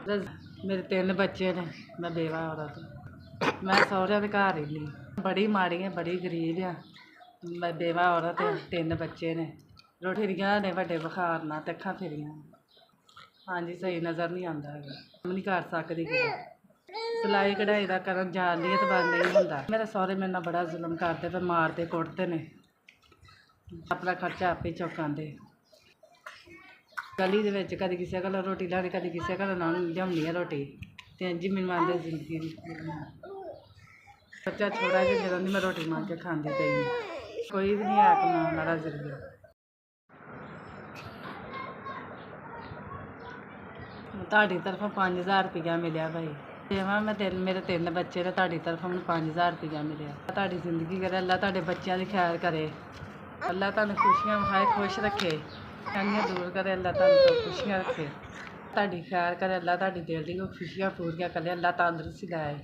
ਮੇਰੇ 3 ਬੱਚੇ ਨੇ। ਮੈਂ ਬੇਵਾ ਔਰਤ। ਮੈਂ ਸਹੁਰਿਆਂ ਦੇ ਘਰ ਰਹਿੰਦੀ। ਬੜੀ ਮਾੜੀ ਆ, ਬੜੀ ਗਰੀਬ ਆ। ਮੈਂ ਬੇਵਾ ਔਰਤ ਆ, 3 ਬੱਚੇ ਨੇ। ਰੋਟੀ ਦੀਆਂ ਨੇ ਵੱਡੇ ਬੁਖਾਰ ਨਾਲ ਤੇ ਅੱਖਾਂ ਫਿਰੀਆਂ। ਹਾਂਜੀ, ਸਹੀ ਨਜ਼ਰ ਨਹੀਂ ਆਉਂਦਾ ਹੈਗਾ। ਕੰਮ ਨਹੀਂ ਕਰ ਸਕਦੀ ਕਿਤੇ। ਸਿਲਾਈ ਕਢਾਈ ਦਾ ਕਰਨ ਜਾਣਦੀ ਤਾਂ ਬੰਦ ਨਹੀਂ ਹੁੰਦਾ। ਮੇਰੇ ਸਹੁਰੇ ਮੇਰੇ ਨਾਲ ਬੜਾ ਜ਼ੁਲਮ ਕਰਦੇ ਤੇ ਮਾਰਦੇ ਕੁੱਟਦੇ ਨੇ। ਆਪਣਾ ਖਰਚਾ ਆਪੇ ਚੁਕਾਉਂਦੇ। ਗਲੀ ਦੇ ਵਿੱਚ ਕਦੀ ਕਿਸੇ ਕੋਲੋਂ ਰੋਟੀ ਲੈਣੀ, ਕਦੀ ਕਿਸੇ ਕੋਲੋਂ ਲਿਆਉਣੀ ਆ ਰੋਟੀ। ਅਤੇ ਇੰਝ ਹੀ ਮੈਨੂੰ ਆਉਂਦੇ ਜ਼ਿੰਦਗੀ ਦੀ। ਬੱਚਾ ਥੋੜ੍ਹਾ ਜਿਹਾ ਜਦੋਂ ਦੀ ਮੈਂ ਰੋਟੀ ਮੰਗ ਕੇ ਖਾਂਦੀ ਪਈ। ਕੋਈ ਵੀ ਨਹੀਂ ਹੈ ਕਮਾਉਣ ਵਾਲਾ ਜ਼ਰੀਆ। ਤੁਹਾਡੀ ਤਰਫੋਂ 5000 ਰੁਪਈਆ ਮਿਲਿਆ ਭਾਈ। ਦੇਵਾਂ ਮੈਂ ਮੇਰੇ 3 ਬੱਚੇ ਨੇ, ਤੁਹਾਡੀ ਤਰਫੋਂ ਮੈਨੂੰ 5000 ਰੁਪਈਆ ਮਿਲਿਆ। ਤੁਹਾਡੀ ਜ਼ਿੰਦਗੀ ਕਰੇ, ਅੱਲਾ ਤੁਹਾਡੇ ਬੱਚਿਆਂ ਦੀ ਖੈਰ ਕਰੇ। ਅੱਲਾ ਤੁਹਾਨੂੰ ਖੁਸ਼ੀਆਂ ਵਿਖਾਏ, ਖੁਸ਼ ਰੱਖੇ। ਕਮੀਆਂ ਦੂਰ ਕਰੇ, ਅੱਲਾ ਤੁਹਾਨੂੰ ਤੋਂ ਖੁਸ਼ੀਆਂ ਰੱਖੇ। ਤੁਹਾਡੀ ਖੈਰ ਕਰੇ, ਅੱਲਾ ਤੁਹਾਡੀ ਦਿਲ ਦੀ ਖੁਸ਼ੀਆਂ ਪੂਰੀਆਂ ਕਰੇ, ਅੱਲਾ ਤੰਦਰੁਸਤੀ ਲਾਏ।